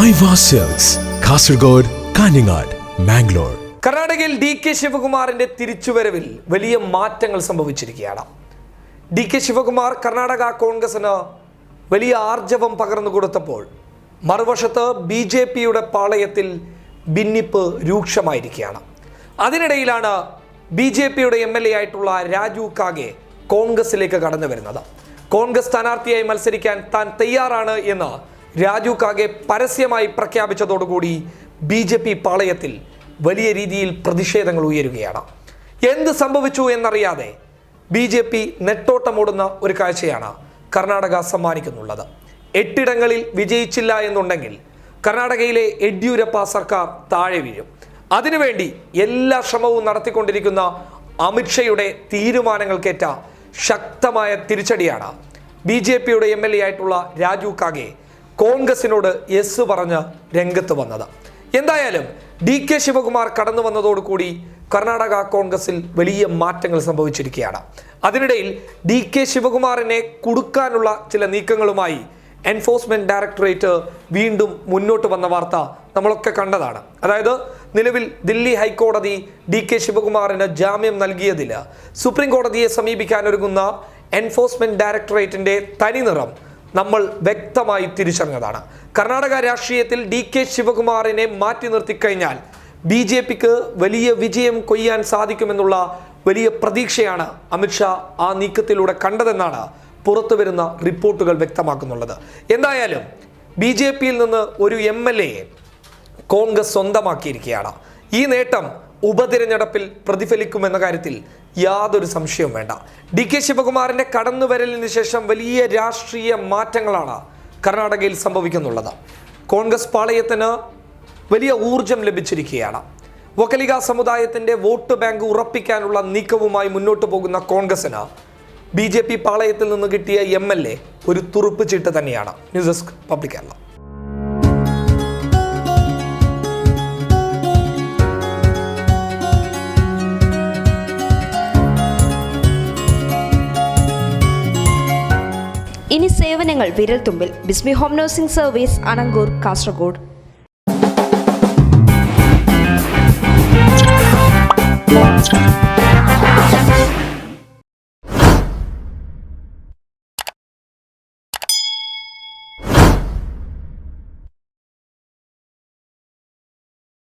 Aiwa cells Kasaragod, Kanhangad, Mangalore. കർണാടകയിൽ DK ശിവകുമാറിന്റെ തിരിച്ചുവരവിൽ വലിയ മാറ്റങ്ങൾ സംഭവിച്ചിരിക്കുകയാണ്. DK ശിവകുമാർ കർണാടക കോൺഗ്രസിന് വലിയ ആർജവം പകർന്നു കൊടുത്തപ്പോൾ മറുവശത്ത് BJPയുടെ പാളയത്തിൽ ഭിന്നിപ്പ് രൂക്ഷമായിരിക്കുകയാണ്. അതിനിടയിലാണ് BJPയുടെ MLA ആയിട്ടുള്ള രാജു കാഗെ കോൺഗ്രസിലേക്ക് കടന്നു വരുന്നത്. കോൺഗ്രസ് സ്ഥാനാർത്ഥിയായി മത്സരിക്കാൻ താൻ തയ്യാറാണ് എന്ന് രാജു കാഗെ പരസ്യമായി പ്രഖ്യാപിച്ചതോടുകൂടി BJP പാളയത്തിൽ വലിയ രീതിയിൽ പ്രതിഷേധങ്ങൾ ഉയരുകയാണ്. എന്ത് സംഭവിച്ചു എന്നറിയാതെ BJP നെട്ടോട്ടമോടുന്ന ഒരു കാഴ്ചയാണ് കർണാടക സമ്മാനിക്കുന്നുള്ളത്. 8 ഇടങ്ങളിൽ വിജയിച്ചില്ല എന്നുണ്ടെങ്കിൽ കർണാടകയിലെ യെദ്യൂരപ്പ സർക്കാർ താഴെ വീഴും. അതിനുവേണ്ടി എല്ലാ ശ്രമവും നടത്തിക്കൊണ്ടിരിക്കുന്ന അമിത്ഷയുടെ തീരുമാനങ്ങൾക്കേറ്റ ശക്തമായ തിരിച്ചടിയാണ് BJPയുടെ MLA ആയിട്ടുള്ള രാജു കാഗെ കോൺഗ്രസിനോട് യെസ് പറഞ്ഞ് രംഗത്ത് വന്നത്. എന്തായാലും DK ശിവകുമാർ കടന്നു വന്നതോടുകൂടി കർണാടക കോൺഗ്രസിൽ വലിയ മാറ്റങ്ങൾ സംഭവിച്ചിരിക്കുകയാണ്. അതിനിടയിൽ DK ശിവകുമാറിനെ കുടുക്കാനുള്ള ചില നീക്കങ്ങളുമായി എൻഫോഴ്സ്മെന്റ് ഡയറക്ടറേറ്റ് വീണ്ടും മുന്നോട്ട് വന്ന വാർത്ത നമ്മളൊക്കെ കണ്ടതാണ്. അതായത് നിലവിൽ ദില്ലി ഹൈക്കോടതി DK ശിവകുമാറിന് ജാമ്യം നൽകിയതിൽ സുപ്രീം കോടതിയെ സമീപിക്കാനൊരുങ്ങുന്ന എൻഫോഴ്സ്മെന്റ് ഡയറക്ടറേറ്റിന്റെ തനിനിറം നമ്മൾ വ്യക്തമായി തിരിച്ചറിഞ്ഞതാണ്. കർണാടക രാഷ്ട്രീയത്തിൽ DK ശിവകുമാറിനെ മാറ്റി നിർത്തിക്കഴിഞ്ഞാൽ BJPക്ക് വലിയ വിജയം കൊയ്യാൻ സാധിക്കുമെന്നുള്ള വലിയ പ്രതീക്ഷയാണ് അമിത്ഷാ ആ നീക്കത്തിലൂടെ കണ്ടതെന്നാണ് പുറത്തു വരുന്ന റിപ്പോർട്ടുകൾ വ്യക്തമാക്കുന്നുള്ളത്. എന്തായാലും BJPയിൽ നിന്ന് ഒരു MLA കോൺഗ്രസ് സ്വന്തമാക്കിയിരിക്കുകയാണ്. ഈ നേട്ടം ഉപതിരഞ്ഞെടുപ്പിൽ പ്രതിഫലിക്കുമെന്ന കാര്യത്തിൽ യാതൊരു സംശയവും വേണ്ട. DK ശിവകുമാറിന്റെ കടന്നുവരലിന് ശേഷം വലിയ രാഷ്ട്രീയ മാറ്റങ്ങളാണ് കർണാടകയിൽ സംഭവിക്കുന്നുള്ളത്. കോൺഗ്രസ് പാളയത്തിന് വലിയ ഊർജം ലഭിച്ചിരിക്കുകയാണ്. വക്കലിക സമുദായത്തിന്റെ വോട്ട് ബാങ്ക് ഉറപ്പിക്കാനുള്ള നീക്കവുമായി മുന്നോട്ട് പോകുന്ന കോൺഗ്രസിന് BJP പാളയത്തിൽ നിന്ന് കിട്ടിയ MLA ഒരു തുറുപ്പ് ചീട്ട് തന്നെയാണ്. News desk public Kerala. ഇനി സേവനങ്ങൾ വിരൽത്തുമ്പിൽ. Bismi home nursing service, Anangur, Kasaragod.